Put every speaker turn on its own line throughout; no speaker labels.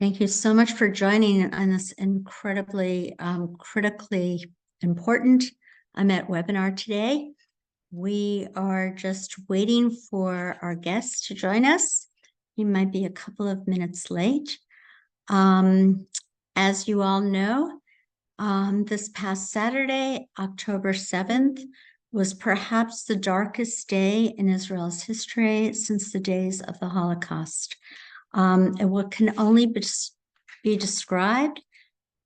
Thank you so much for joining on this incredibly critically important Met webinar today. We are just waiting for our guest to join us. He might be a couple of minutes late. As you all know, this past Saturday, October 7th, was perhaps the darkest day in Israel's history since the days of the Holocaust. And what can only be described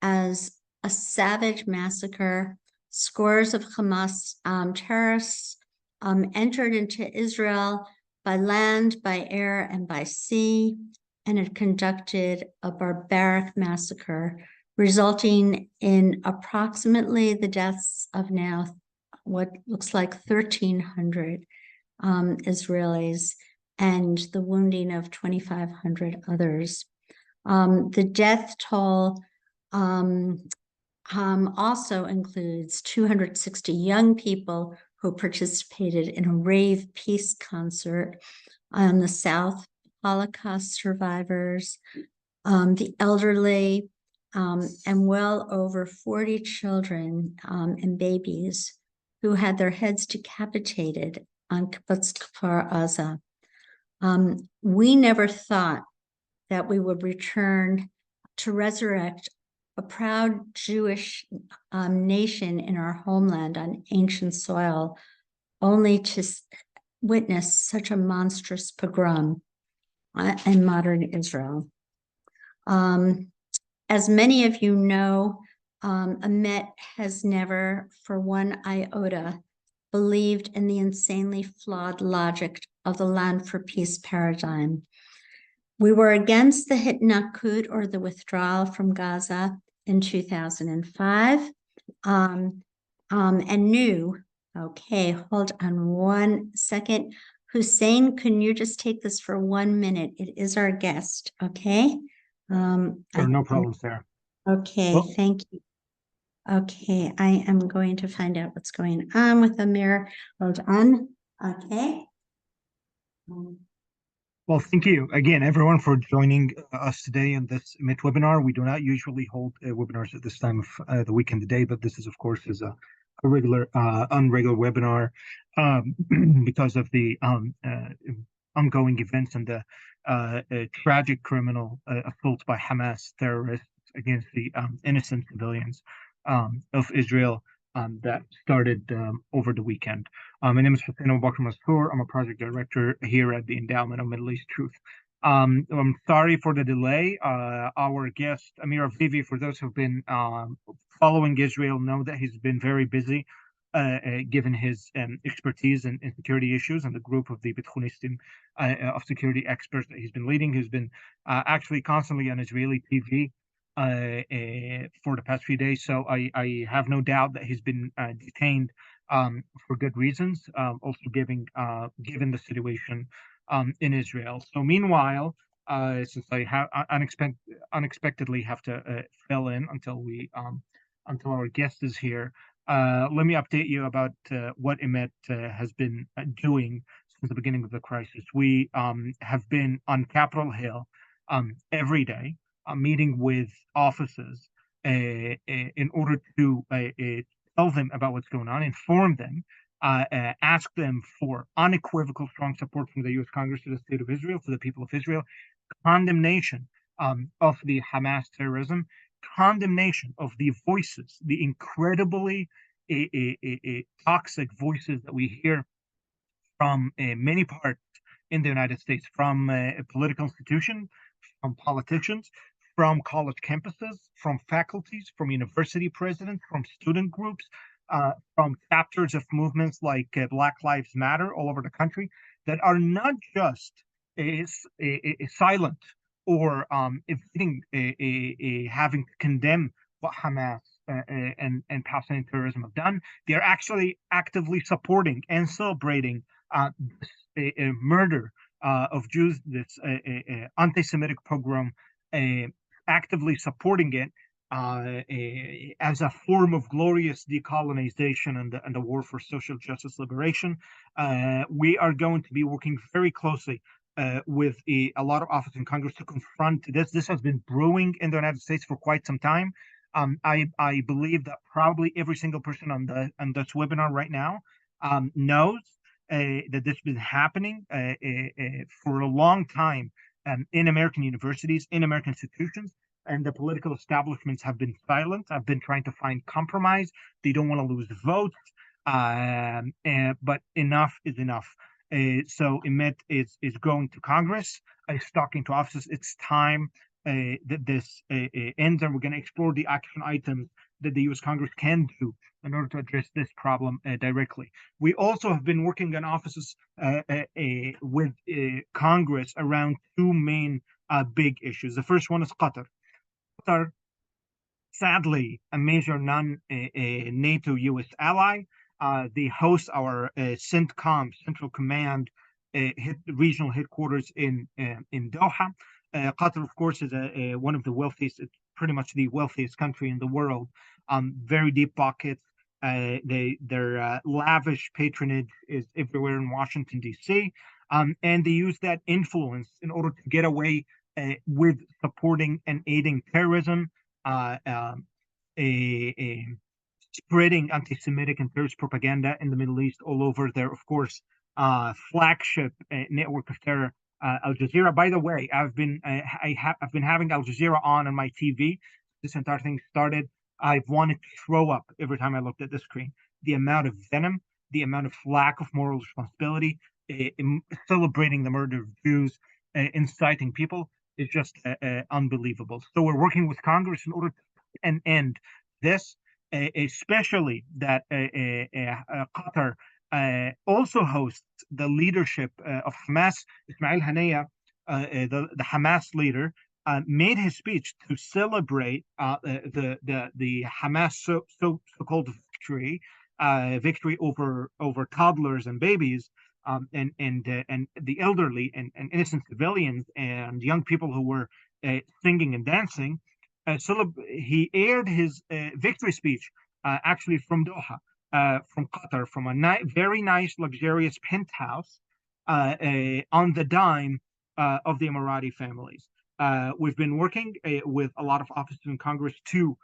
as a savage massacre. Scores of Hamas terrorists entered into Israel by land, by air, and by sea, and it conducted a barbaric massacre, resulting in approximately the deaths of now what looks like 1,300 Israelis and the wounding of 2,500 others. The death toll also includes 260 young people who participated in a rave peace concert on the South, Holocaust survivors, the elderly, and well over 40 children and babies who had their heads decapitated on Kibbutz Kfar Aza. We never thought that we would return to resurrect a proud Jewish nation in our homeland on ancient soil, only to witness such a monstrous pogrom in modern Israel. As many of you know, Amet has never for one iota believed in the insanely flawed logic of the land for peace paradigm. We were against the hitnakud, or the withdrawal from Gaza, in 2005, and knew, okay, hold on one second. Hussein, can you just take this for 1 minute? It is our guest, okay?
Sure, no problem, Sarah.
Okay,
well,
thank you. Okay, I am going to find out what's going on with Amir. Hold on, okay.
Well, thank you again, everyone, for joining us today on this Met webinar. We do not usually hold webinars at this time of the week and the day, but this is, of course, a regular, unregular webinar because of the ongoing events and the tragic criminal assault by Hamas terrorists against the innocent civilians of Israel that started over the weekend. My name is Hussein Abubakar Mansour. I'm a project director here at the Endowment of Middle East Truth. I'm sorry for the delay. Our guest, Amir Avivi, for those who've been following Israel, know that he's been very busy given his expertise in security issues and the group of the Bitchunistim of security experts that he's been leading, who's been actually constantly on Israeli TV for the past few days. So I have no doubt that he's been detained for good reasons, also given the situation in Israel. So meanwhile, since I have unexpectedly have to fill in until our guest is here, let me update you about what Emet has been doing since the beginning of the crisis. We have been on Capitol Hill every day, meeting with offices in order to tell them about what's going on, inform them, ask them for unequivocal strong support from the U.S. Congress to the state of Israel, to the people of Israel, condemnation of the Hamas terrorism, condemnation of the voices, the incredibly toxic voices that we hear from many parts in the United States, from political institutions, from politicians, from college campuses, from faculties, from university presidents, from student groups, from chapters of movements like Black Lives Matter all over the country, that are not just silent or evading having to condemn what Hamas and Palestinian terrorism have done. They are actually actively supporting and celebrating this murder of Jews, this anti-Semitic pogrom, actively supporting it as a form of glorious decolonization and the war for social justice liberation. We are going to be working very closely with a lot of office in Congress to confront this. This has been brewing in the United States for quite some time. I believe that probably every single person on this webinar right now knows that this has been happening for a long time in American universities, in American institutions, and the political establishments have been silent. Have been trying to find compromise. They don't want to lose votes, but enough is enough. So Emet is going to Congress, talking to offices. It's time that this ends, and we're going to explore the action items that the U.S. Congress can do in order to address this problem directly. We also have been working on offices with Congress around two main big issues. The first one is Qatar. Qatar, sadly, a major non-NATO U.S. ally. They host our CENTCOM, Central Command, regional headquarters in Doha. Qatar, of course, is one of the wealthiest, it's pretty much the wealthiest country in the world. Very deep pockets. Their lavish patronage is everywhere in Washington, D.C., and they use that influence in order to get away with supporting and aiding terrorism, spreading anti-Semitic and terrorist propaganda in the Middle East all over their, of course, flagship network of terror, Al Jazeera. By the way, I've been having Al Jazeera on my TV. This entire thing started. I've wanted to throw up every time I looked at the screen. The amount of venom, the amount of lack of moral responsibility, celebrating the murder of Jews, inciting people is just unbelievable. So we're working with Congress in order to end this, especially that Qatar also hosts the leadership of Hamas. Ismail Haniyeh, the Hamas leader, made his speech to celebrate the Hamas so-called victory over toddlers and babies, and the elderly and innocent civilians and young people who were singing and dancing. He aired his victory speech actually from Doha, from Qatar, from a very nice, luxurious penthouse on the dime of the Emirati families. We've been working with a lot of offices in Congress to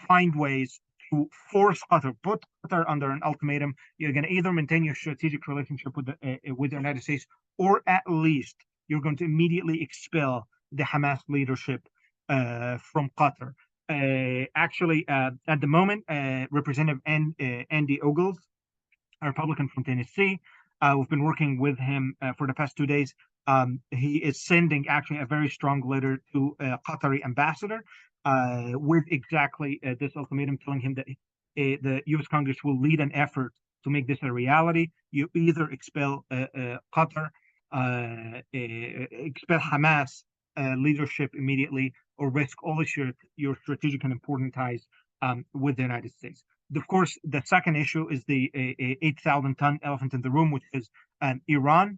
find ways to force Qatar, put Qatar under an ultimatum. You're going to either maintain your strategic relationship with the United States, or at least you're going to immediately expel the Hamas leadership from Qatar. Actually, at the moment, Representative Andy Ogles, a Republican from Tennessee, we've been working with him for the past 2 days. He is sending actually a very strong letter to Qatari ambassador with exactly this ultimatum, telling him that the U.S. Congress will lead an effort to make this a reality. You either expel Qatar, expel Hamas leadership immediately, or risk all of your strategic and important ties with the United States. Of course, the second issue is the 8,000-ton elephant in the room, which is Iran.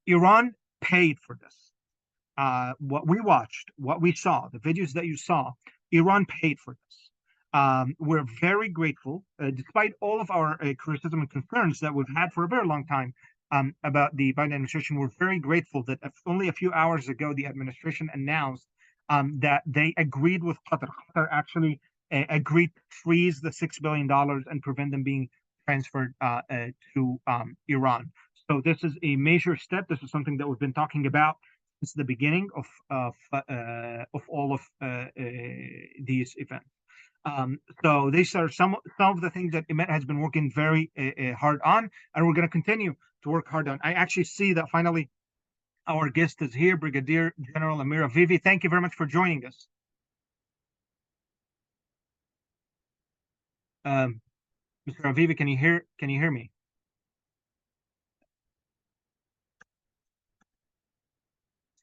Iran paid for this. What we watched, what we saw, the videos that you saw, Iran paid for this. We're very grateful, despite all of our criticism and concerns that we've had for a very long time about the Biden administration. We're very grateful that only a few hours ago, the administration announced that they agreed with Qatar. Qatar actually agreed to freeze the $6 billion and prevent them being transferred to Iran. So this is a major step. This is something that we've been talking about since the beginning of all of these events. So these are some of the things that Emet has been working very hard on, and we're going to continue to work hard on. I actually see that finally our guest is here, Brigadier General Amir Avivi. Thank you very much for joining us. Mr. Avivi, can you hear me?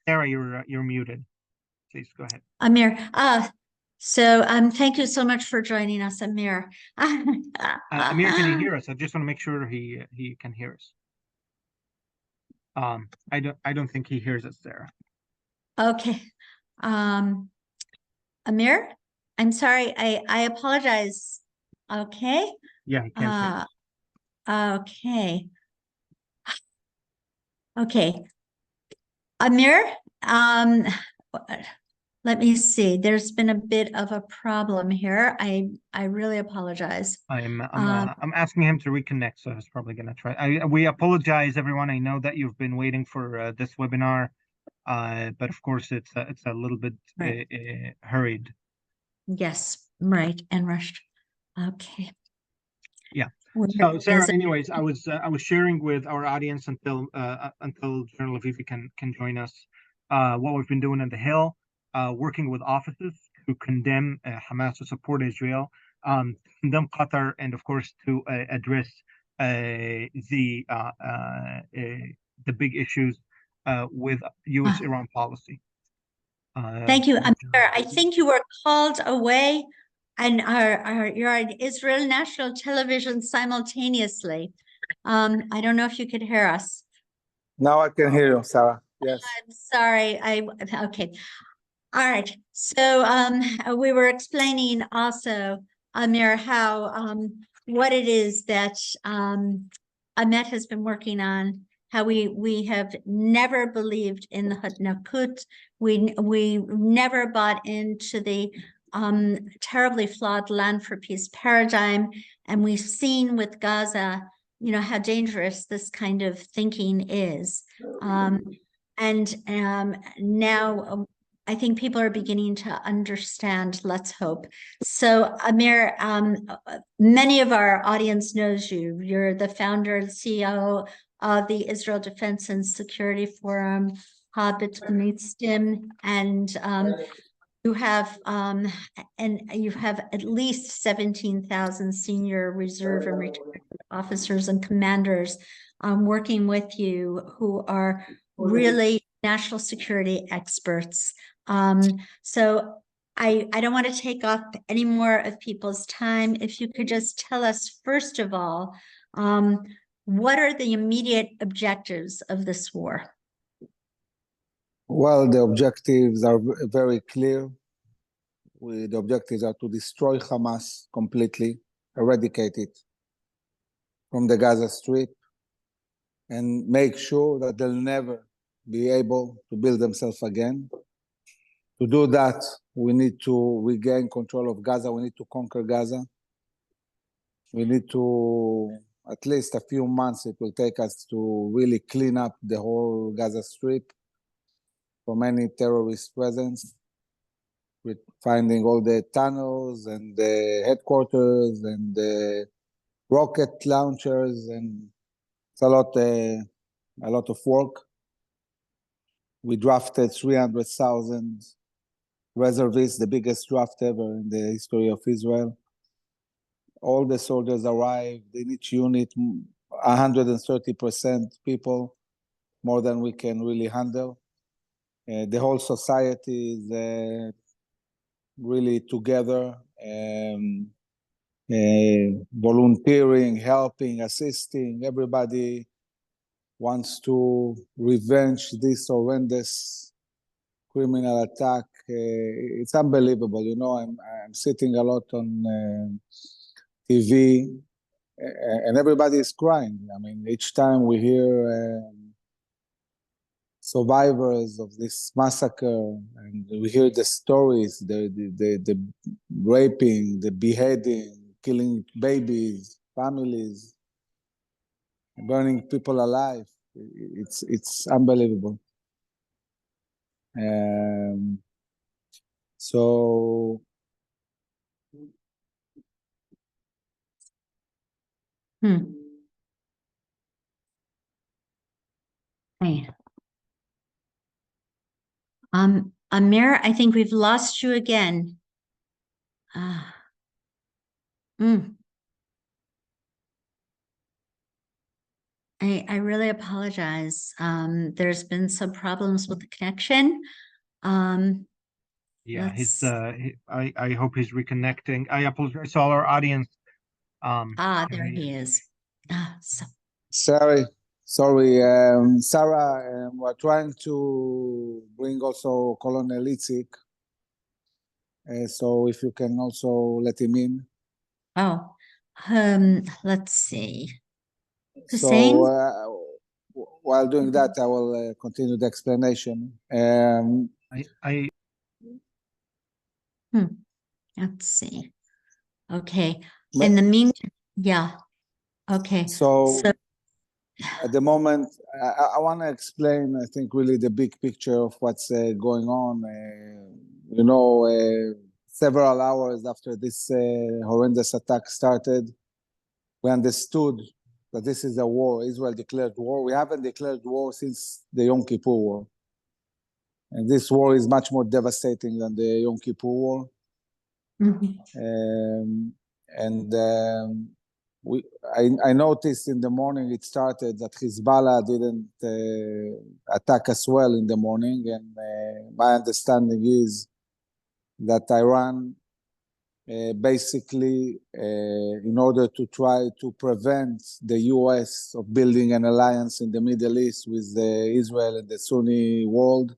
Sarah, you're muted. Please go ahead.
Amir, thank you so much for joining us, Amir.
Amir, can you hear us? I just want to make sure he can hear us. I don't think he hears us, Sarah.
Okay. Amir, I'm sorry. I apologize. Okay.
Yeah, he can't hear us.
Okay. Okay. Amir, um, let me see. There's been a bit of a problem here. I really apologize.
I'm asking him to reconnect, so he's probably gonna try. We apologize, everyone. I know that you've been waiting for this webinar, but of course it's a little bit
Right.
hurried.
Yes, right, and rushed. Okay.
Yeah.
Where
So Sarah,
is it?
anyways, I was sharing with our audience until General Avivi can join us, what we've been doing on the Hill, working with offices to condemn Hamas, to support Israel, condemn Qatar, and of course to address the big issues with
Ah,
U.S.-Iran policy.
thank you, Amir. I think you were called away and you're on Israel National Television simultaneously. I don't know if you could hear us.
Now I can hear you, Sarah. Yes.
I'm sorry. Okay. All right. So we were explaining also, Amir, how what it is that Ahmet has been working on, how we have never believed in the Hutnakut. We never bought into the terribly flawed land for peace paradigm. And we've seen with Gaza, how dangerous this kind of thinking is. And now I think people are beginning to understand, let's hope. So Amir, many of our audience knows you. You're the founder and CEO of the Israel Defense and Security Forum, Habit Stim, and you have at least 17,000 senior reserve and retired officers and commanders working with you who are really national security experts. So I don't want to take up any more of people's time. If you could just tell us, first of all, what are the immediate objectives of this war?
Well, the objectives are very clear. The objectives are to destroy Hamas completely, eradicate it from the Gaza Strip, and make sure that they'll never be able to build themselves again. To do that, we need to regain control of Gaza. We need to conquer Gaza. We need to, at least a few months, it will take us to really clean up the whole Gaza Strip from any terrorist presence, with finding all the tunnels and the headquarters and the rocket launchers, and it's a lot of work. We drafted 300,000 reservists, the biggest draft ever in the history of Israel. All the soldiers arrived in each unit, 130% people, more than we can really handle. The whole society is really together, volunteering, helping, assisting. Everybody wants to revenge this horrendous criminal attack. It's unbelievable. I'm sitting a lot on TV, and everybody is crying. I mean, each time we hear survivors of this massacre, and we hear the stories, the raping, the beheading, killing babies, families, burning people alive. It's unbelievable. So
Hey. Amir, I think we've lost you again. I really apologize. There's been some problems with the connection.
Yeah, I hope he's reconnecting. I apologize to all our audience.
There he is.
sorry, Sarah. We're trying to bring also Colonel Itzik. So if you can also let him in.
Oh, let's see.
Hussein? while doing that, I will continue the explanation.
I
Let's see. Okay.
But-
In the meantime, yeah. Okay.
So,
So,
at the moment, I want to explain, I think, really the big picture of what's going on. Several hours after this horrendous attack started, we understood that this is a war. Israel declared war. We haven't declared war since the Yom Kippur War. And this war is much more devastating than the Yom Kippur War.
mhm.
I noticed in the morning it started that Hezbollah didn't attack as well in the morning, and my understanding is that Iran basically, in order to try to prevent the US of building an alliance in the Middle East with Israel and the Sunni world,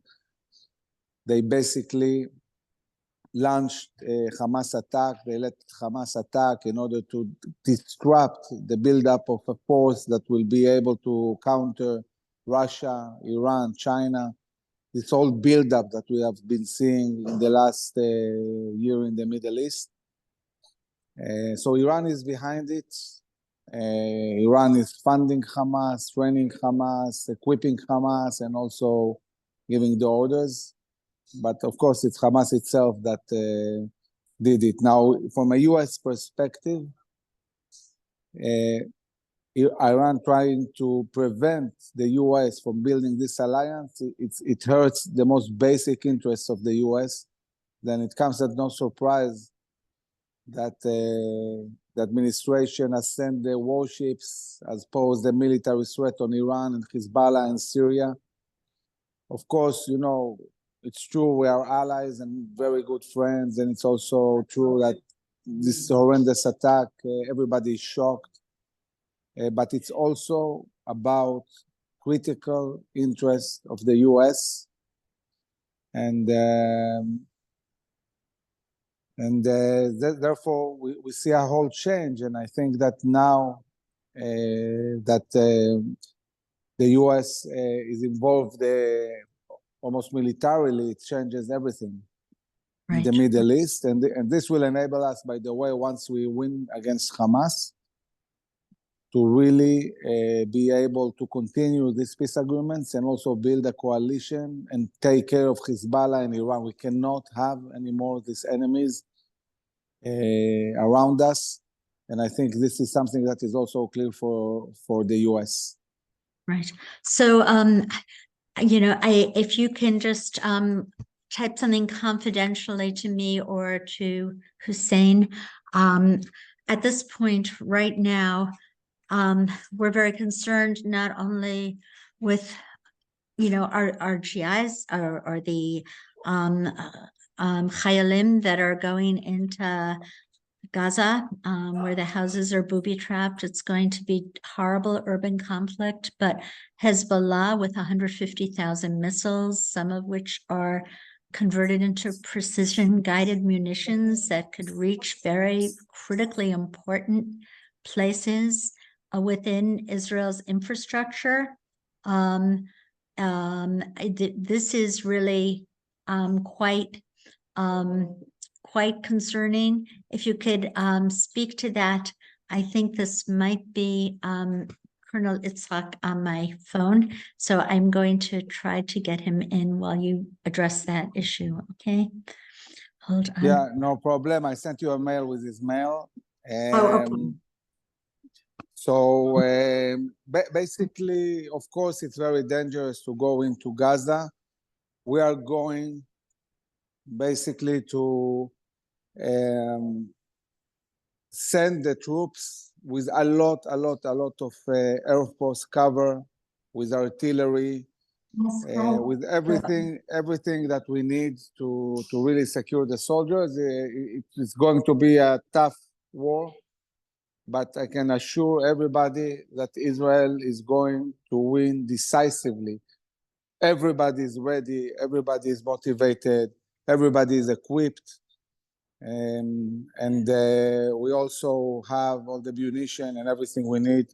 they basically launched a Hamas attack. They let Hamas attack in order to disrupt the buildup of a force that will be able to counter Russia, Iran, China. This whole buildup that we have been seeing in the last year in the Middle East. So Iran is behind it. Iran is funding Hamas, training Hamas, equipping Hamas, and also giving the orders. But of course, it's Hamas itself that did it. Now, from a US perspective, Iran trying to prevent the US from building this alliance, it hurts the most basic interests of the US. Then it comes as no surprise that the administration has sent their warships, has posed a military threat on Iran and Hezbollah and Syria. Of course, it's true we are allies and very good friends, and it's also true that this horrendous attack, everybody is shocked. But it's also about critical interests of the US. And therefore, we see a whole change. And I think that now that the US is involved almost militarily, it changes everything in the Middle East. And this will enable us, by the way, once we win against Hamas, to really be able to continue these peace agreements and also build a coalition and take care of Hezbollah and Iran. We cannot have any more of these enemies around us. And I think this is something that is also clear for the US.
Right. So, if you can just type something confidentially to me or to Hussein. At this point, right now, we're very concerned not only with, our GIs or the Chayalim that are going into Gaza, where the houses are booby-trapped. It's going to be horrible urban conflict, but Hezbollah with 150,000 missiles, some of which are converted into precision-guided munitions that could reach very critically important places within Israel's infrastructure. This is really quite concerning. If you could speak to that, I think this might be Colonel Itzhak on my phone. So I'm going to try to get him in while you address that issue. Okay. Hold on.
Yeah, no problem. I sent you a mail with his mail.
Okay.
So basically, of course, it's very dangerous to go into Gaza. We are going basically to send the troops with a lot of Air Force cover, with artillery, with everything that we need to really secure the soldiers. It's going to be a tough war, but I can assure everybody that Israel is going to win decisively. Everybody is ready, everybody is motivated, everybody is equipped. And we also have all the munition and everything we need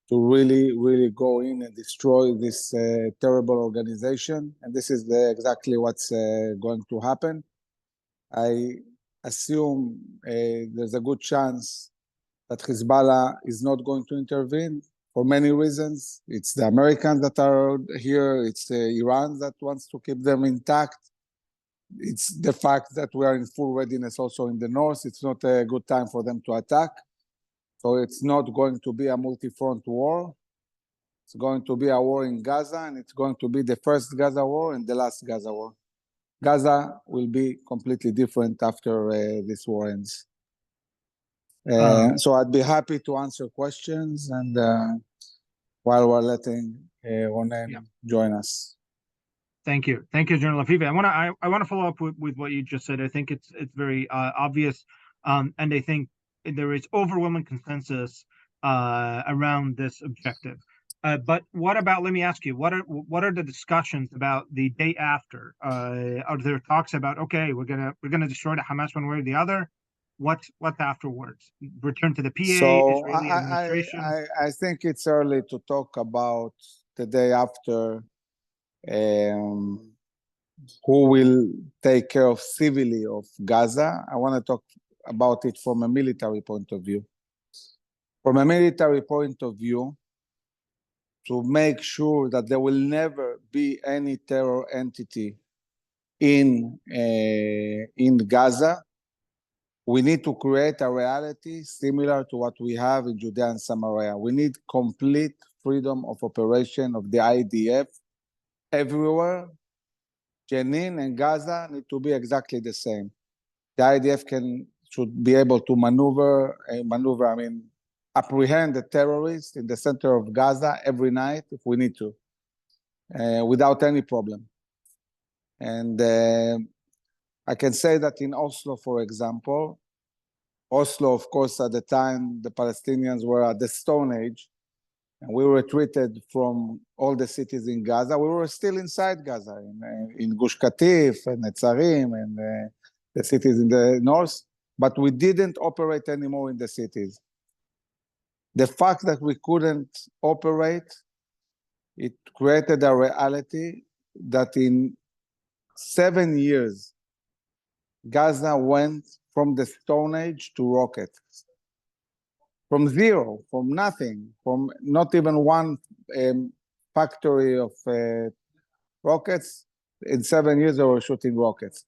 to really go in and destroy this terrible organization. And this is exactly what's going to happen. I assume there's a good chance that Hezbollah is not going to intervene for many reasons. It's the Americans that are here. It's Iran that wants to keep them intact. It's the fact that we are in full readiness also in the north. It's not a good time for them to attack. So it's not going to be a multi-front war. It's going to be a war in Gaza, and it's going to be the first Gaza war and the last Gaza war. Gaza will be completely different after this war ends. So I'd be happy to answer questions, and while we're letting Ronen join us.
Thank you, General Avivi. I want to follow up with what you just said. I think it's very obvious, and I think there is overwhelming consensus around this objective. But what about? Let me ask you: what are the discussions about the day after? Are there talks about we're gonna destroy the Hamas one way or the other? What's afterwards? Return to the PA,
So
Israeli administration.
I think it's early to talk about the day after. Who will take care of civilly of Gaza? I want to talk about it from a military point of view. From a military point of view, to make sure that there will never be any terror entity in Gaza, we need to create a reality similar to what we have in Judea and Samaria. We need complete freedom of operation of the IDF everywhere. Jenin and Gaza need to be exactly the same. The IDF should be able to apprehend the terrorists in the center of Gaza every night if we need to, without any problem. And I can say that in Oslo, for example, Oslo, of course, at the time, the Palestinians were at the Stone Age, and we were retreated from all the cities in Gaza. We were still inside Gaza, in Gush Katif and Netzarim and the cities in the north, but we didn't operate anymore in the cities. The fact that we couldn't operate, it created a reality that in 7 years, Gaza went from the Stone Age to rockets. From zero, from nothing, from not even one factory of rockets. In 7 years, they were shooting rockets.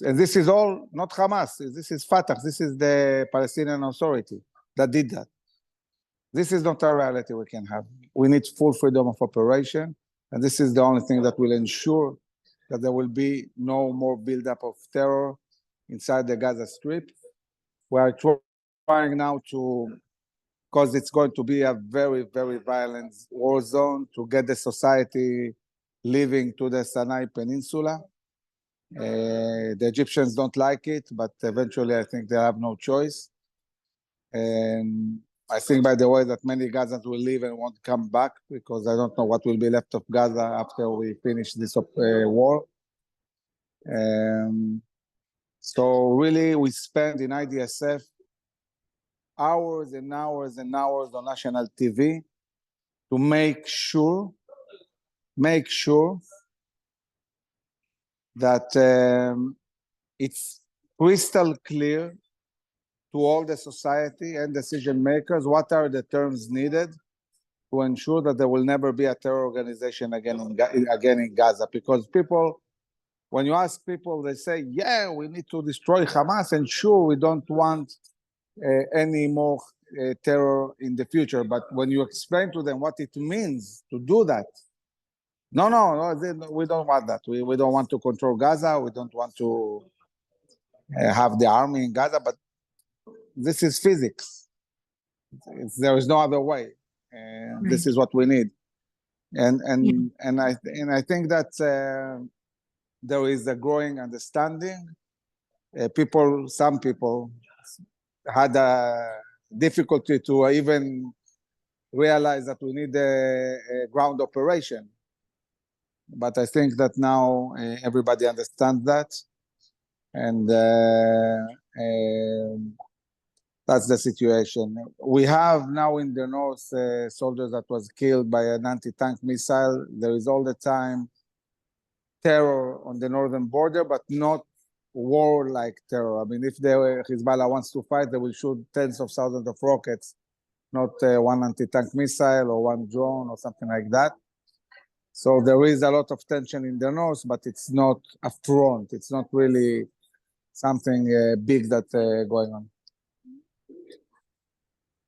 And this is all not Hamas. This is Fatah. This is the Palestinian Authority that did that. This is not a reality we can have. We need full freedom of operation. And this is the only thing that will ensure that there will be no more buildup of terror inside the Gaza Strip. We are trying now because it's going to be a very, very violent war zone, to get the society living to the Sinai Peninsula. The Egyptians don't like it, but eventually I think they have no choice. And I think, by the way, that many Gazans will leave and won't come back, because I don't know what will be left of Gaza after we finish this war. So really, we spend in IDSF hours and hours and hours on national TV to make sure that it's crystal clear to all the society and decision makers what are the terms needed to ensure that there will never be a terror organization again in Gaza. Because people, when you ask people, they say, yeah, we need to destroy Hamas, and sure, we don't want any more terror in the future. But when you explain to them what it means to do that, no, we don't want that. We don't want to control Gaza. We don't want to have the army in Gaza. But this is physics. There is no other way. This is what we need. And I think that there is a growing understanding. Some people had a difficulty to even realize that we need a ground operation. But I think that now everybody understands that. And That's the situation. We have now in the north soldiers that was killed by an anti-tank missile. There is all the time terror on the northern border, but not war-like terror. I mean, if Hezbollah wants to fight, they will shoot tens of thousands of rockets, not one anti-tank missile or one drone or something like that. So there is a lot of tension in the north, but it's not a front. It's not really something big that's going on.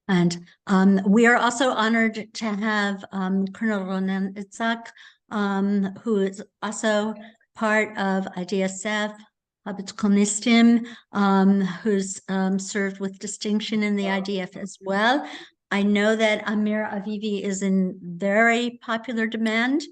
And we are also honored to have Colonel Ronen Itzhak, who is also part of IDSF, Habit Konistim, who's served with distinction in the IDF as well. I know that Amir Avivi is in very popular demand.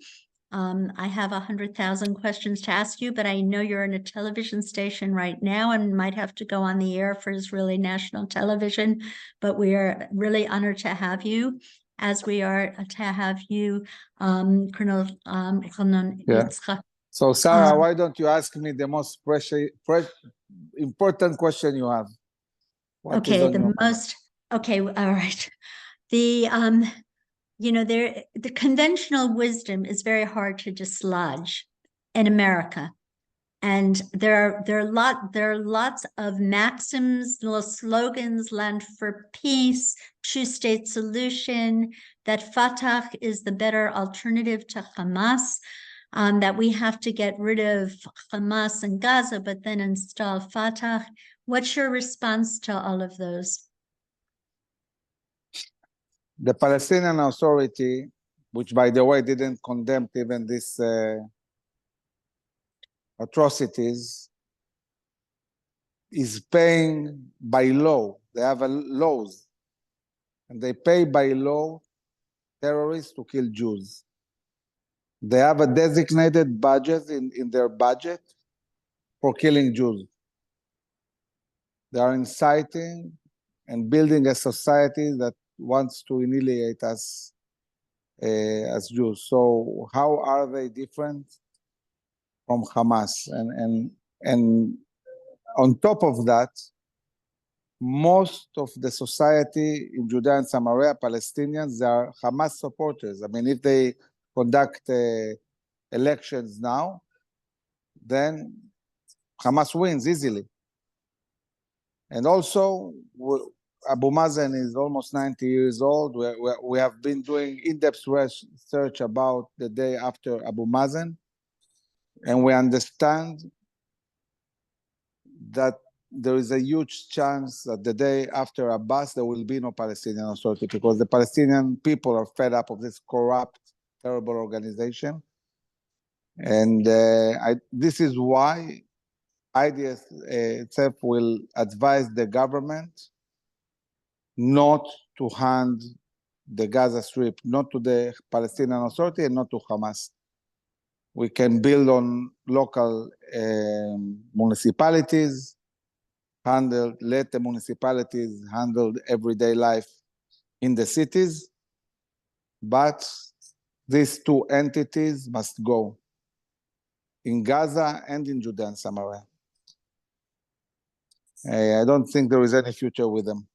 I have 100,000 questions to ask you, but I know you're in a television station right now and might have to go on the air for Israeli national television, but we are really honored to have you, as we are to have you, Colonel Yitzhak.
So Sarah, why don't you ask me the most important question you have?
Okay, all right. The conventional wisdom is very hard to dislodge in America. And there are lots of maxims, little slogans: land for peace, two-state solution, that Fatah is the better alternative to Hamas, that we have to get rid of Hamas and Gaza, but then install Fatah. What's your response to all of those?
The Palestinian Authority, which by the way didn't condemn even these atrocities, is paying by law. They have laws, and they pay by law terrorists to kill Jews. They have a designated budget in their budget for killing Jews. They are inciting and building a society that wants to annihilate us as Jews. So how are they different from Hamas? And on top of that, most of the society in Judea and Samaria, Palestinians, they are Hamas supporters. I mean, if they conduct elections now, then Hamas wins easily. And also, Abu Mazen is almost 90 years old. We have been doing in-depth research about the day after Abu Mazen, and we understand that there is a huge chance that the day after Abbas, there will be no Palestinian Authority, because the Palestinian people are fed up of this corrupt, terrible organization. And this is why IDF itself will advise the government not to hand the Gaza Strip, not to the Palestinian Authority and not to Hamas. We can build on local municipalities, let the municipalities handle everyday life in the cities, but these two entities must go in Gaza and in Judea and Samaria. I don't think there is any future with them.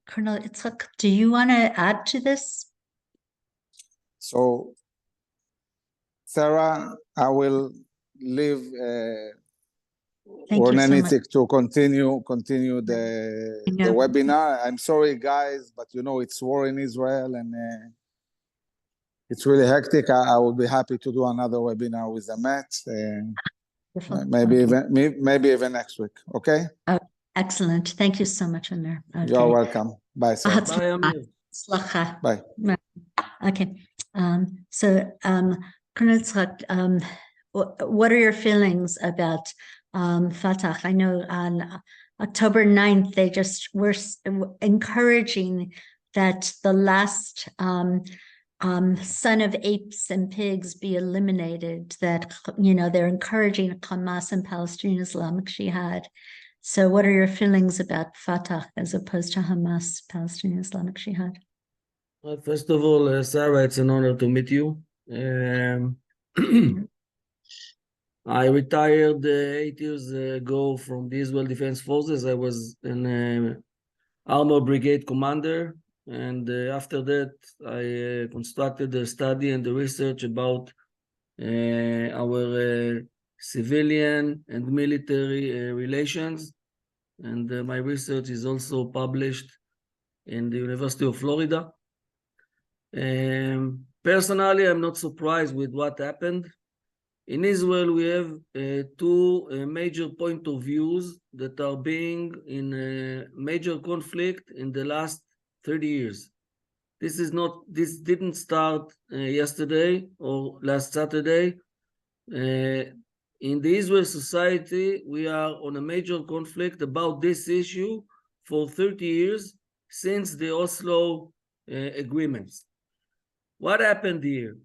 Colonel Itzhak, do you want to add to this?
So, Sarah, I will leave Ronen Itzhak to continue the webinar. I'm sorry, guys, but you know it's war in Israel and it's really hectic. I will be happy to do another webinar with Amet. Maybe even next week. Okay.
Excellent. Thank you so much, Amir. Okay.
You're welcome. Bye, Sarah.
Bye, Amir.
Bye.
Okay. So, Colonel Itzhak, what are your feelings about Fatah? I know on October 9th, they just were encouraging that the last son of apes and pigs be eliminated, that, you know, they're encouraging Hamas and Palestinian Islamic Jihad. So what are your feelings about Fatah as opposed to Hamas, Palestinian Islamic Jihad?
Well, first of all, Sarah, it's an honor to meet you. I retired 8 years ago from the Israel Defense Forces. I was an armor brigade commander, and after that, I constructed the study and the research about our civilian and military relations. And my research is also published in the University of Florida. Personally, I'm not surprised with what happened. In Israel, we have two major point of views that are being in a major conflict in the last 30 years. This didn't start yesterday or last Saturday. In the Israel society, we are on a major conflict about this issue for 30 years since the Oslo agreements. What happened here?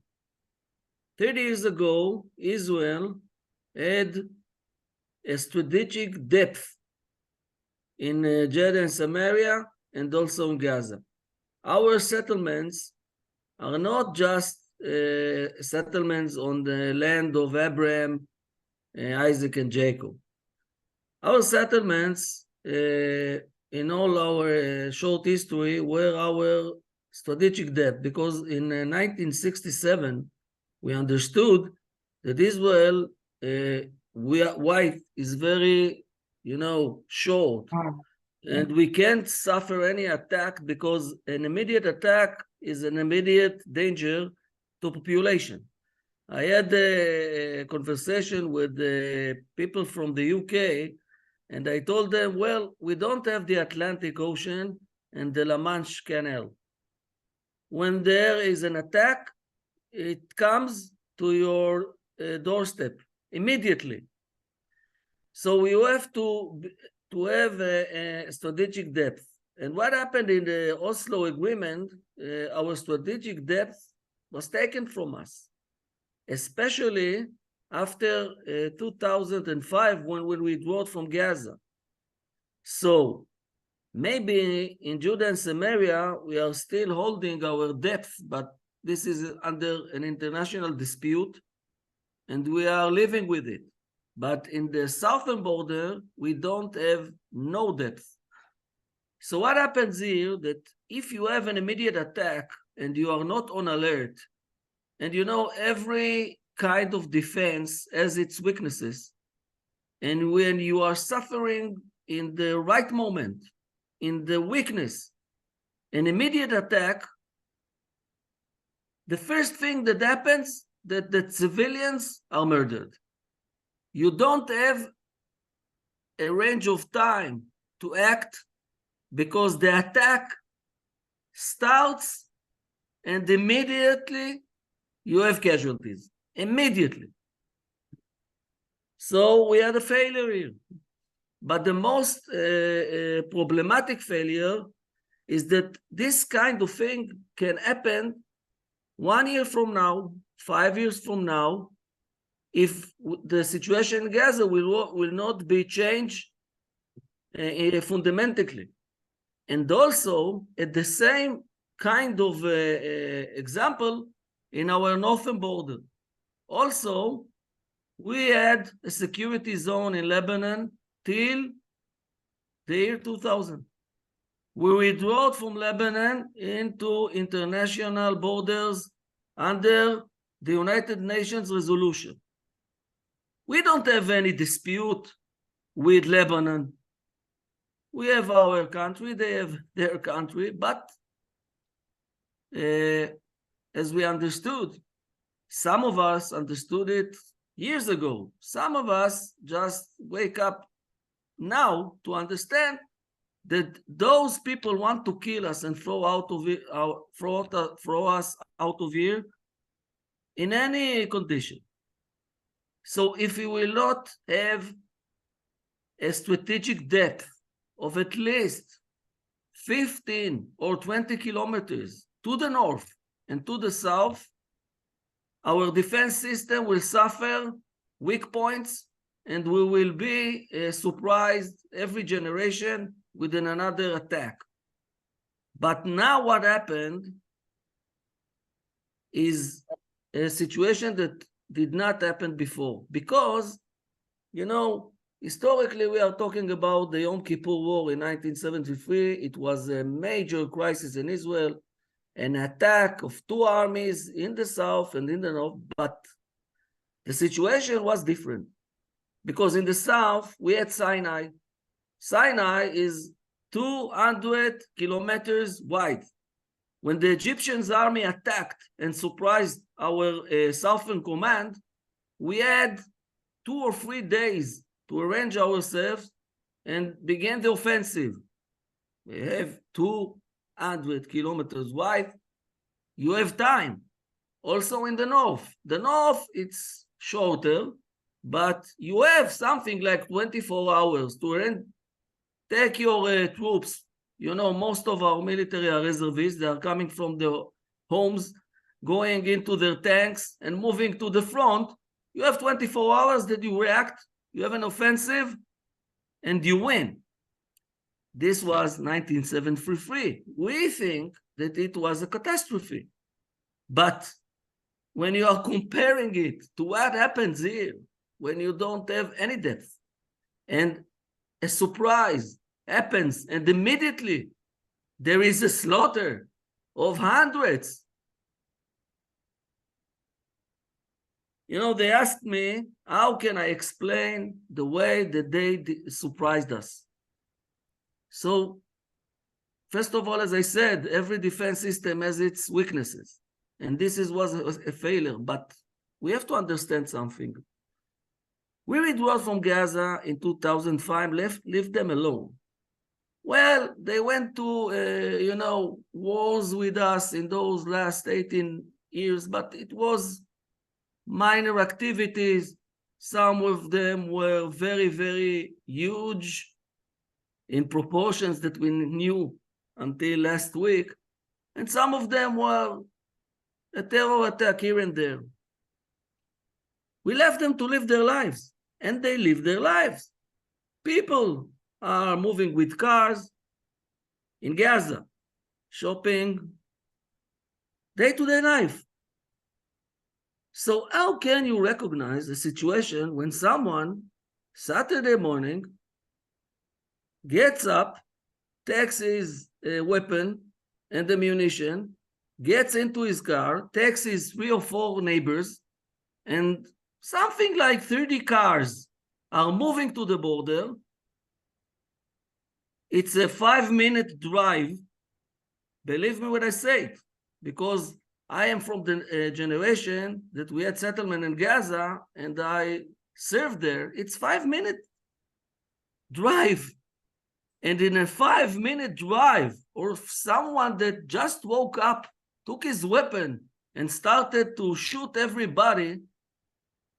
30 years ago, Israel had a strategic depth in Jeddah and Samaria and also in Gaza. Our settlements are not just settlements on the land of Abraham, Isaac, and Jacob. Our settlements in all our short history were our strategic depth, because in 1967, we understood that Israel wide is very, short, and we can't suffer any attack, because an immediate attack is an immediate danger to population. I had a conversation with people from the UK, and I told them, well, we don't have the Atlantic Ocean and the La Manche Canal. When there is an attack, it comes to your doorstep immediately. So you have to have a strategic depth. And what happened in the Oslo Agreement, our strategic depth was taken from us, especially after 2005 when we withdrew from Gaza. So maybe in Judah and Samaria, we are still holding our depth, but this is under an international dispute, and we are living with it. But in the southern border, we don't have no depth. So what happens here, that if you have an immediate attack and you are not on alert, and every kind of defense has its weaknesses, and when you are suffering in the right moment, in the weakness, an immediate attack, the first thing that happens, that the civilians are murdered. You don't have a range of time to act, because the attack starts and immediately you have casualties. Immediately. So we had a failure here. But the most problematic failure is that this kind of thing can happen 1 year from now, 5 years from now, if the situation in Gaza will not be changed fundamentally. And also, at the same kind of example, in our northern border. Also, we had a security zone in Lebanon till the year 2000. We withdrew from Lebanon into international borders under the United Nations resolution. We don't have any dispute with Lebanon. We have our country, they have their country, but as we understood, some of us understood it years ago. Some of us just wake up now to understand that those people want to kill us and throw us out of here in any condition. So if we will not have a strategic depth of at least 15 or 20 kilometers to the north and to the south, our defense system will suffer weak points, and we will be surprised every generation within another attack. But now what happened is a situation that did not happen before. Because, you know, historically, we are talking about the Yom Kippur War in 1973. It was a major crisis in Israel, an attack of two armies in the south and in the north, but the situation was different. Because in the south, we had Sinai. Sinai is 200 kilometers wide. When the Egyptian army attacked and surprised our southern command, we had 2 or 3 days to arrange ourselves and begin the offensive. We have 200 kilometers wide. You have time. Also in the north. The north, it's shorter, but you have something like 24 hours to take your troops. You know, most of our military are reservists. They are coming from their homes, going into their tanks and moving to the front. You have 24 hours that you react. You have an offensive and you win. This was 1973. We think that it was a catastrophe. But when you are comparing it to what happens here, when you don't have any depth, and a surprise happens, and immediately there is a slaughter of hundreds. You know, they asked me, how can I explain the way that they surprised us? So, first of all, as I said, every defense system has its weaknesses. And this was a failure, but we have to understand something. We withdrew from Gaza in 2005, left them alone. Well, they went to, wars with us in those last 18 years, but it was minor activities. Some of them were very, very huge in proportions that we knew until last week. And some of them were a terror attack here and there. We left them to live their lives, and they live their lives. People are moving with cars in Gaza, shopping, day-to-day life. So how can you recognize a situation when someone, Saturday morning, gets up, takes his weapon and ammunition, gets into his car, takes his 3 or 4 neighbors, and something like 30 cars are moving to the border. It's a 5-minute drive. Believe me when I say it, because I am from the generation that we had settlement in Gaza and I served there. It's 5-minute drive. And in a 5-minute drive, or someone that just woke up, took his weapon and started to shoot everybody,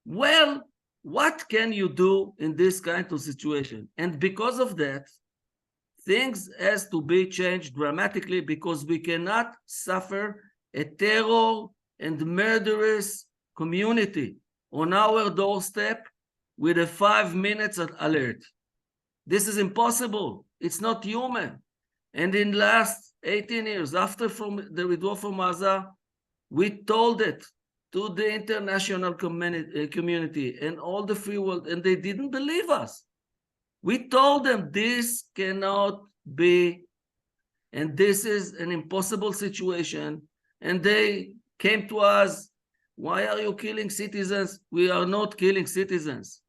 well, what can you do in this kind of situation? And because of that, things has to be changed dramatically, because we cannot suffer a terror and murderous community on our doorstep with a 5 minutes alert. This is impossible. It's not human. And in last 18 years, after the withdrawal from Gaza, we told it to the international community and all the free world, and they didn't believe us. We told them this cannot be, and this is an impossible situation. And they came to us, why are you killing citizens? We are not killing citizens.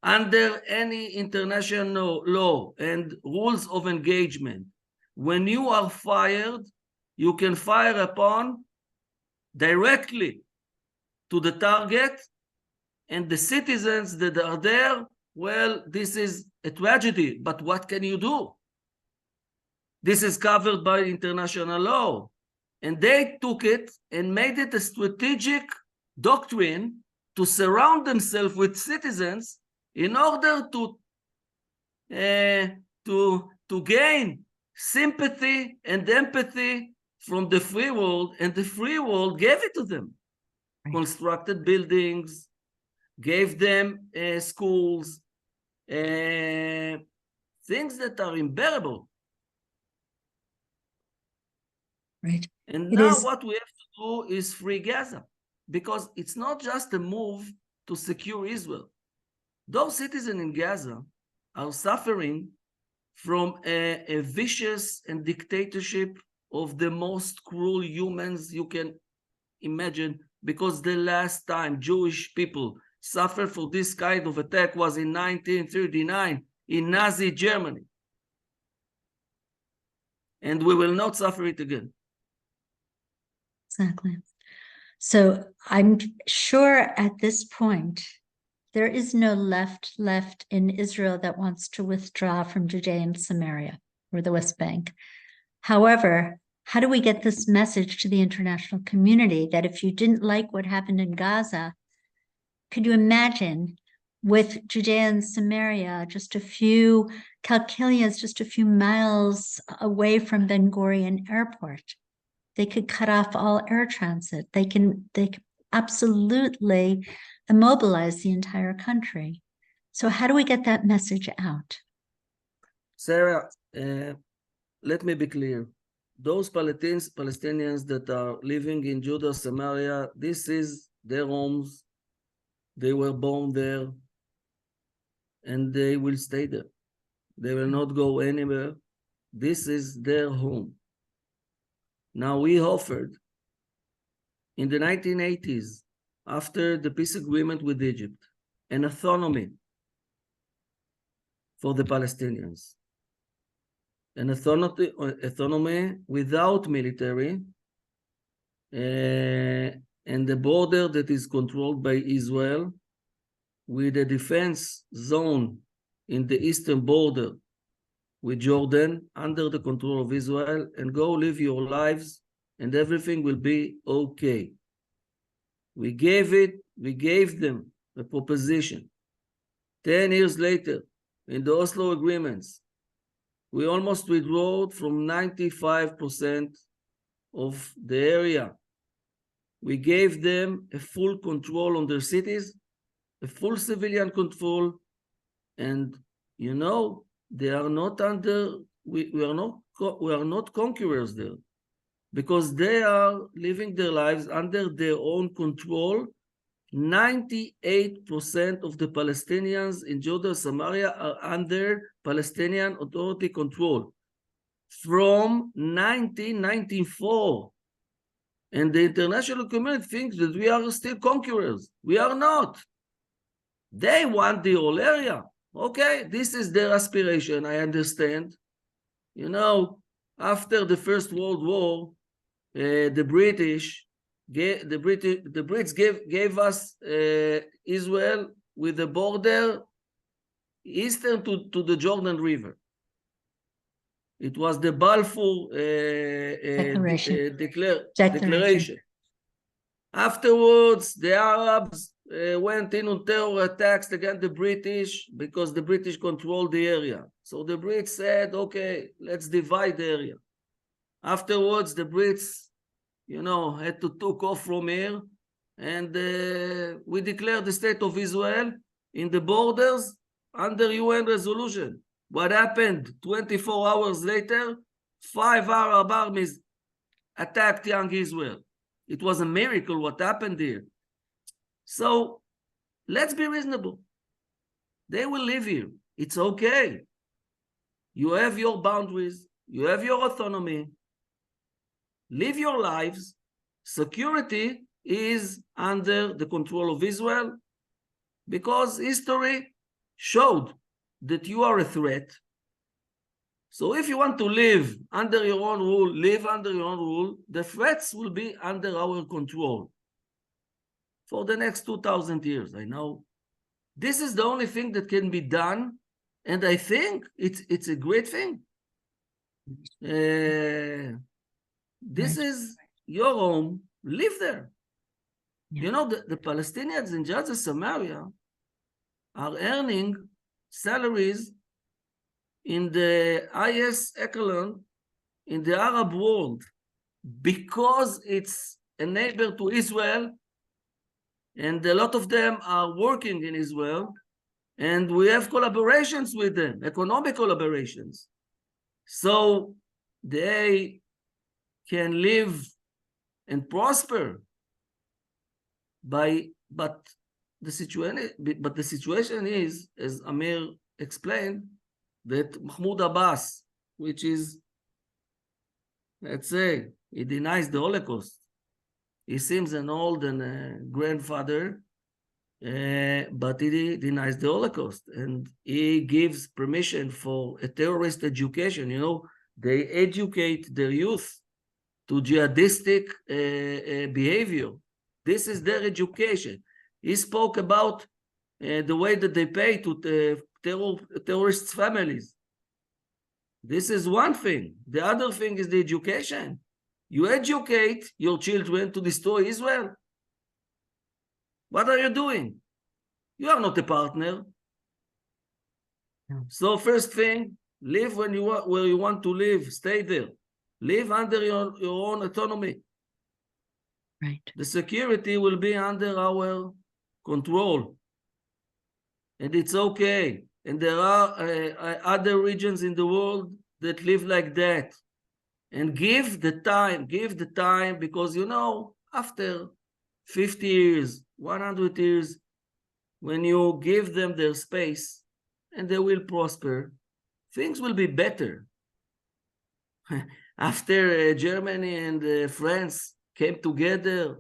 Under any international law and rules of engagement, when you are fired, you can fire upon directly to the target, and the citizens that are there, well, this is a tragedy, but what can you do? This is covered by international law. And they took it and made it a strategic doctrine to surround themselves with citizens in order to gain sympathy and empathy from the free world, and the free world gave it to them. Right. Constructed buildings, gave them schools, things that are unbearable.
Right.
And now what we have to do is free Gaza. because it's not just a move to secure Israel. Those citizens in Gaza are suffering from a vicious and dictatorship of the most cruel humans you can imagine, because the last time Jewish people suffered for this kind of attack was in 1939 in Nazi Germany. And we will not suffer it again.
Exactly. So I'm sure at this point, there is no left in Israel that wants to withdraw from Judea and Samaria or the West Bank. However, how do we get this message to the international community that if you didn't like what happened in Gaza, could you imagine with Judea and Samaria, just a few Calkilias, just a few miles away from Ben Gurion Airport? They could cut off all air transit. They can absolutely immobilize the entire country. So how do we get that message out?
Sarah, let me be clear. Those Palestinians that are living in Judah, Samaria, this is their homes. They were born there, and they will stay there. They will not go anywhere. This is their home. Now, we offered in the 1980s, after the peace agreement with Egypt, an autonomy for the Palestinians. An autonomy without military, and the border that is controlled by Israel, with a defense zone in the eastern border with Jordan under the control of Israel, and go live your lives and everything will be okay. We gave them a proposition. 10 years later, in the Oslo agreements, we almost withdrew from 95% of the area. We gave them a full control on their cities, a full civilian control, and you know, they are not under, we are not conquerors there, because they are living their lives under their own control. 98% of the Palestinians in Jordan, Samaria are under Palestinian Authority control from 1994. And the international community thinks that we are still conquerors. We are not. They want the whole area. Okay, this is their aspiration, I understand. You know, after the First World War, the Brits gave us Israel with the border eastern to the Jordan River. It was the Balfour declaration. Afterwards, the Arabs went in on terror attacks against the British because the British controlled the area. So the Brits said, okay, let's divide the area. Afterwards, the Brits, you know, had to take off from here, and we declared the state of Israel in the borders under UN resolution. What happened 24 hours later? 5 Arab armies attacked young Israel. It was a miracle what happened here. So let's be reasonable. They will live here. It's okay. You have your boundaries. You have your autonomy. Live your lives. Security is under the control of Israel, because history showed that you are a threat. So if you want to live under your own rule, live under your own rule. The threats will be under our control for the next 2,000 years. I know this is the only thing that can be done, and I think it's a great thing. This is your home. Live there. Yeah. You know, the Palestinians in Gaza, Samaria are earning salaries in the highest echelon in the Arab world, because it's a neighbor to Israel, and a lot of them are working in Israel, and we have collaborations with them, economic collaborations. So they can live and prosper. but the situation is, as Amir explained, that Mahmoud Abbas, which is, let's say, he denies the Holocaust. He seems an old and grandfather, but he denies the Holocaust, and he gives permission for a terrorist education. You know, they educate their youth to jihadistic behavior. This is their education. He spoke about the way that they pay to terrorists' families. This is one thing. The other thing is the education. You educate your children to destroy Israel. What are you doing? You are not a partner. So first thing, live where you want to live. Stay there. Live under your own autonomy.
Right.
The security will be under our control. And it's okay. And there are other regions in the world that live like that. And give the time, because, you know, after 50 years, 100 years, when you give them their space and they will prosper, things will be better. After Germany and France came together,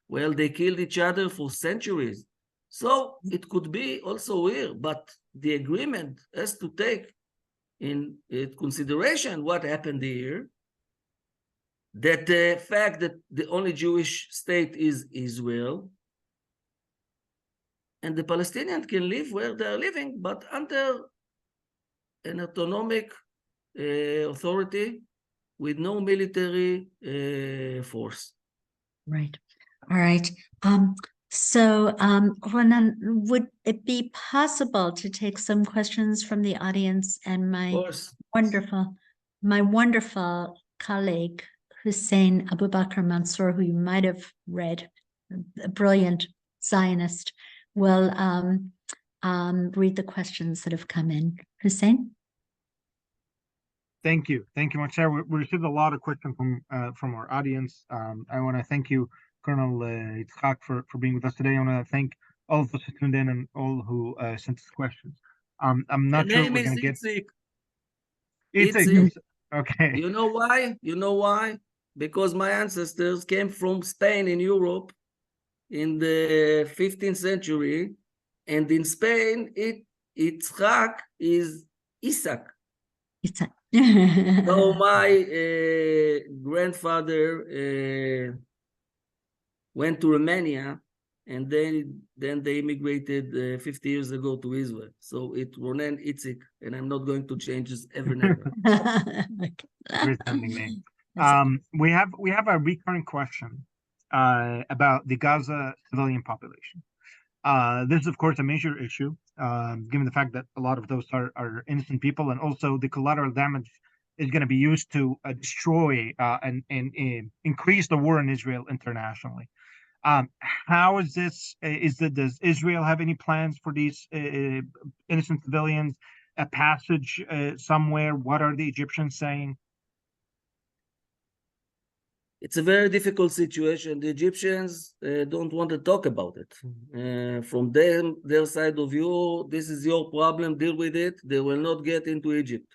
well, they killed each other for centuries. So it could be also here, but the agreement has to take in consideration what happened here, that the fact that the only Jewish state is Israel, and the Palestinians can live where they're living, but under an autonomic authority with no military force.
Right. All right. So, Ronan, would it be possible to take some questions from the audience? And my wonderful colleague, Hussein Abu Bakr Mansour, who you might have read, a brilliant Zionist, will read the questions that have come in. Hussein?
Thank you much, Sarah. We received a lot of questions from our audience. I want to thank you, Colonel Yitzhak, for being with us today. I want to thank all of us who tuned in and all who sent us questions. I'm not sure if we're going to get Itzik. Okay.
You know why? Because my ancestors came from Spain in Europe in the 15th century, and in Spain, Yitzhak is Isaac. So my grandfather went to Romania, and then they immigrated 50 years ago to Israel. So it's Ronen Itzik, and I'm not going to change this ever, never.
We have a recurring question about the Gaza civilian population. This is, of course, a major issue, given the fact that a lot of those are innocent people, and also the collateral damage is going to be used to destroy and increase the war in Israel internationally. How is this? Does Israel have any plans for these innocent civilians? A passage somewhere? What are the Egyptians saying?
It's a very difficult situation. The Egyptians don't want to talk about it. From their side of view, this is your problem, deal with it. They will not get into Egypt.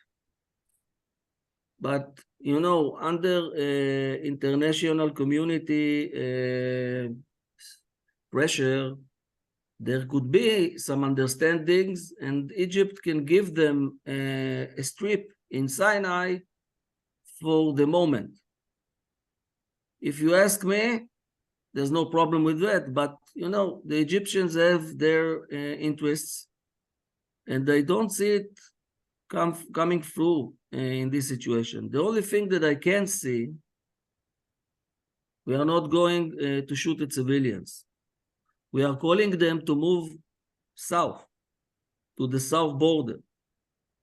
But, you know, under international community pressure, there could be some understandings, and Egypt can give them a strip in Sinai for the moment. If you ask me, there's no problem with that. But, you know, the Egyptians have their interests, and they don't see it coming through in this situation. The only thing that I can see, we are not going to shoot at civilians. We are calling them to move south, to the south border,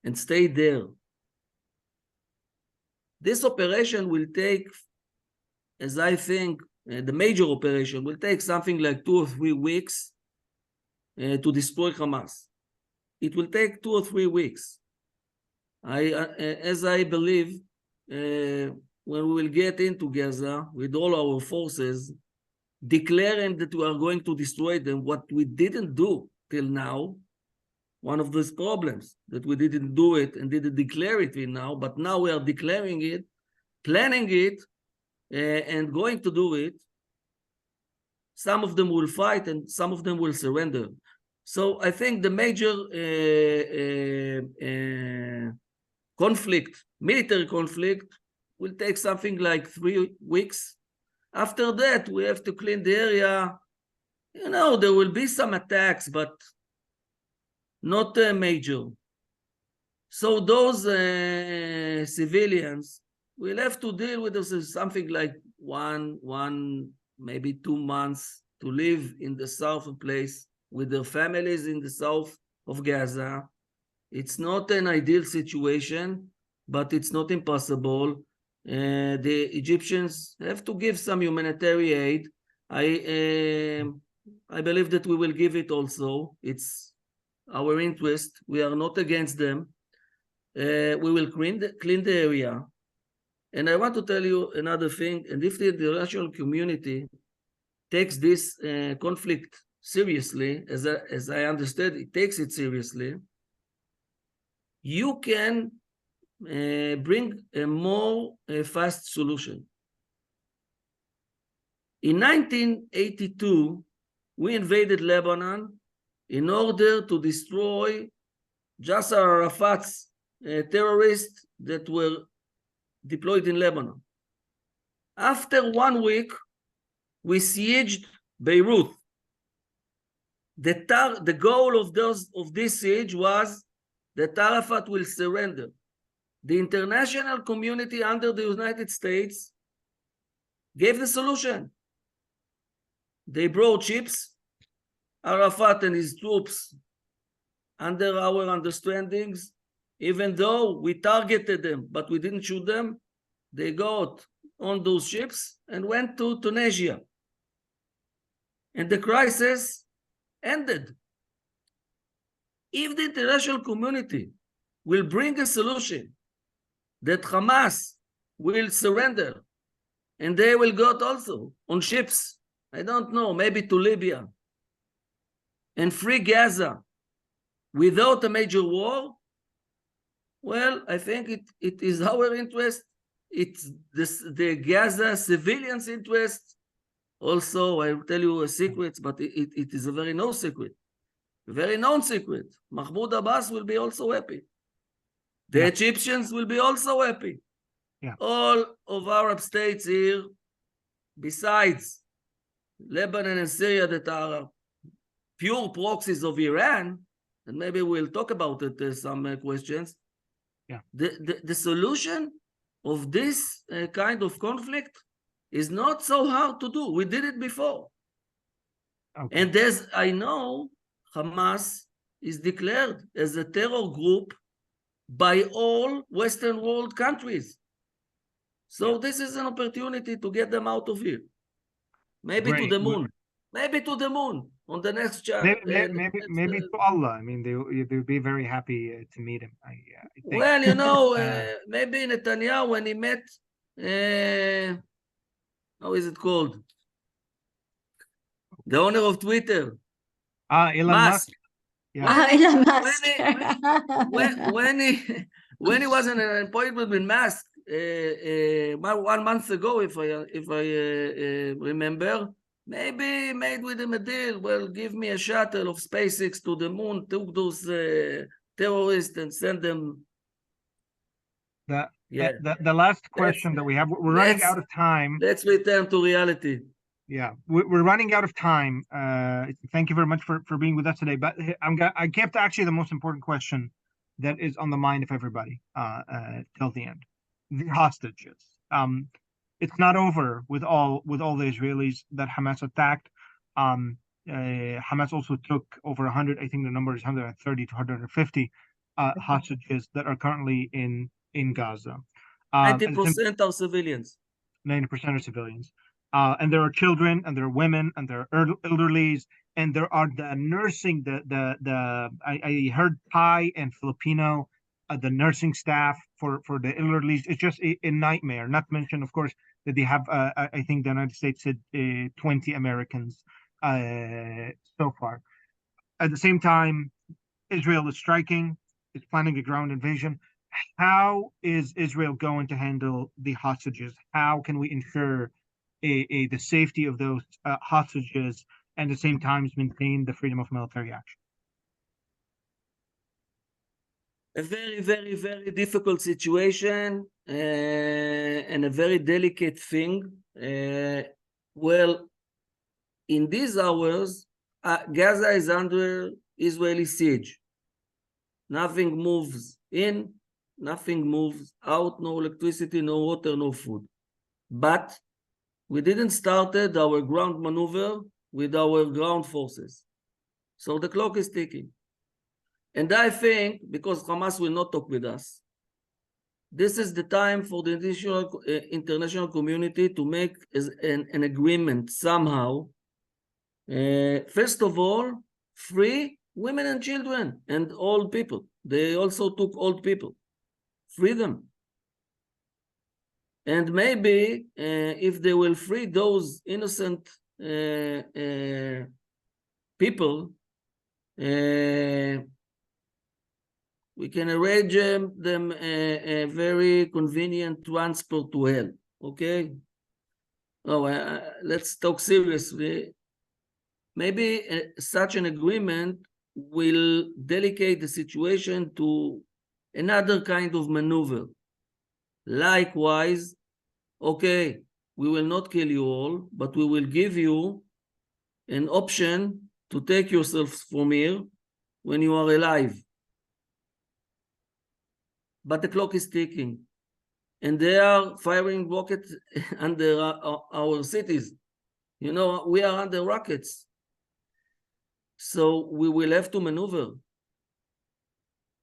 and stay there. This operation will take, as I think, the major operation will take something like 2 or 3 weeks to destroy Hamas. It will take 2 or 3 weeks. As I believe, when we will get into Gaza with all our forces, declaring that we are going to destroy them, what we didn't do till now, one of those problems that we didn't do it and didn't declare it till now, but now we are declaring it, planning it, and going to do it. Some of them will fight and some of them will surrender. So I think the major conflict, military conflict, will take something like 3 weeks. After that, we have to clean the area. You know, there will be some attacks, but not major. So those civilians will have to deal with this, something like one, maybe 2 months to live in the southern place with their families in the south of Gaza. It's not an ideal situation, but it's not impossible. The Egyptians have to give some humanitarian aid. I believe that we will give it also. It's our interest. We are not against them. We will clean the area. And I want to tell you another thing, and if the international community takes this conflict seriously, as I understand, it takes it seriously, you can bring a more fast solution. In 1982, we invaded Lebanon in order to destroy Yasser Arafat's terrorists that were deployed in Lebanon. After 1 week, we sieged Beirut. The goal of this siege was that Arafat will surrender. The international community under the United States gave the solution. They brought ships. Arafat and his troops, under our understandings, even though we targeted them, but we didn't shoot them, they got on those ships and went to Tunisia. And the crisis ended. If the international community will bring a solution that Hamas will surrender and they will go also on ships, I don't know, maybe to Libya, and free Gaza without a major war, well, I think it is our interest. It's the Gaza civilians' interest. Also, I will tell you a secret, but it is a very known secret. A very known secret. Mahmoud Abbas will be also happy. The Egyptians will be also happy.
Yeah.
All of Arab states here, besides Lebanon and Syria that are pure proxies of Iran, and maybe we'll talk about it, some questions.
Yeah.
The solution of this kind of conflict is not so hard to do. We did it before. Okay. And as I know, Hamas is declared as a terror group by all Western world countries. So this is an opportunity to get them out of here. Maybe to the moon. Maybe to the moon on the next chapter.
Maybe to Allah. I mean, they would be very happy to meet him. I think.
Well, you know, maybe Netanyahu, when he met, how is it called? The owner of Twitter.
Elon Musk.
Yeah. Elon Musk.
When he was in an appointment with Musk 1 month ago, if I remember, maybe made with him a deal. Well, give me a shuttle of SpaceX to the moon, took those terrorists and send them.
The last question that we have, we're running out of time.
Let's return to reality.
Yeah, we're running out of time. Thank you very much for being with us today. But I kept actually the most important question that is on the mind of everybody till the end: the hostages. It's not over with all the Israelis that Hamas attacked. Hamas also took over 100. I think the number is 130 to 150 hostages that are currently in Gaza.
90% are civilians.
90% are civilians. And there are children, and there are women, and there are elderlies, and there are the nursing. I heard Thai and Filipino, the nursing staff for the elderlies. It's just a nightmare. Not to mention, of course, that they have, I think the United States said 20 Americans so far. At the same time, Israel is striking, is planning a ground invasion. How is Israel going to handle the hostages? How can we ensure the safety of those hostages and at the same time maintain the freedom of military action?
A very, very, very difficult situation and a very delicate thing. Well, in these hours, Gaza is under Israeli siege. Nothing moves in, nothing moves out, no electricity, no water, no food. But we didn't started our ground maneuver with our ground forces. So the clock is ticking. And I think, because Hamas will not talk with us, this is the time for the international community to make an agreement somehow. First of all, free women and children and old people. They also took old people. Free them. And maybe if they will free those innocent people, we can arrange them a very convenient transport to hell. Okay? Oh, let's talk seriously. Maybe such an agreement will delicate the situation to another kind of maneuver. Likewise, okay, we will not kill you all, but we will give you an option to take yourselves from here when you are alive. But the clock is ticking, and they are firing rockets under our cities. You know, we are under rockets. So we will have to maneuver.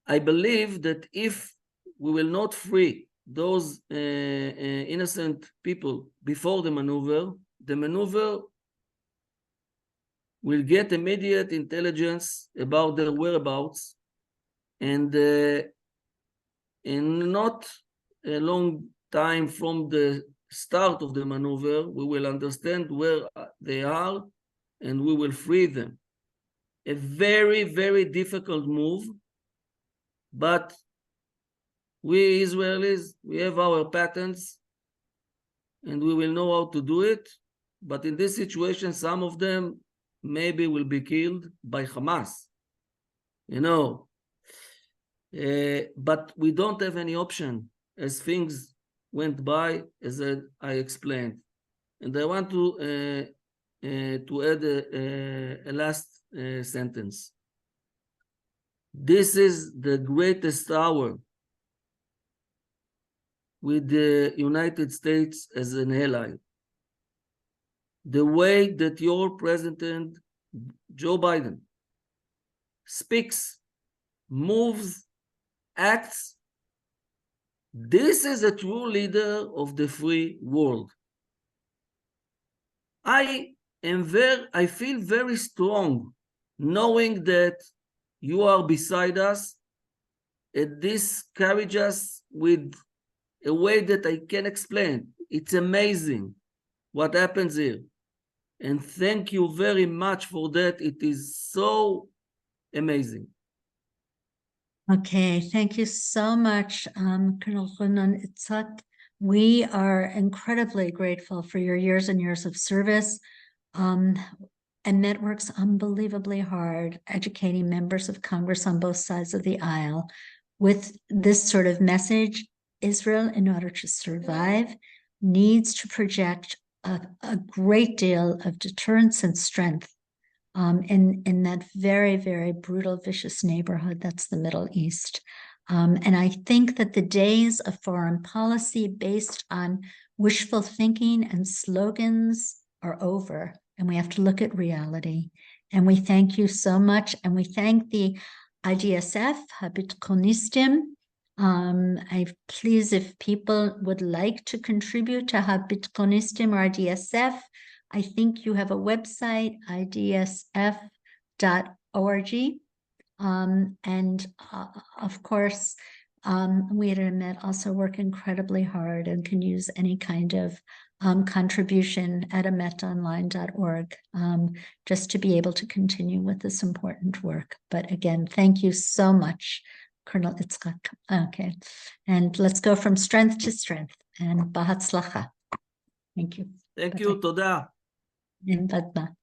I believe that if we will not free those innocent people before the maneuver will get immediate intelligence about their whereabouts, and in not a long time from the start of the maneuver, we will understand where they are and we will free them. A very, very difficult move, but we Israelis, we have our patents and we will know how to do it. But in this situation, some of them maybe will be killed by Hamas, you know. But we don't have any option as things went by, as I explained. And I want to add a last sentence. This is the greatest hour with the United States as an ally. The way that your President, Joe Biden, speaks, moves, acts, this is a true leader of the free world. I feel very strong knowing that you are beside us, and this carries us with a way that I can explain. It's amazing what happens here. And thank you very much for that. It is so amazing.
Okay, thank you so much, Colonel Ronan Itzhak. We are incredibly grateful for your years and years of service. Annette works unbelievably hard educating members of Congress on both sides of the aisle with this sort of message. Israel, in order to survive, needs to project a great deal of deterrence and strength in that very, very brutal, vicious neighborhood that's the Middle East. And I think that the days of foreign policy based on wishful thinking and slogans are over, and we have to look at reality. And we thank you so much, and we thank the IDSF, Habitkonistim. Please, if people would like to contribute to Habitkonistim or IDSF, I think you have a website, idsf.org. And of course, we at Emet also work incredibly hard and can use any kind of contribution at emetonline.org just to be able to continue with this important work. But again, thank you so much, Colonel Itzhak. Okay, and let's go from strength to strength. And Bahatzlacha. Thank you.
Thank you, Toda.
And Badma.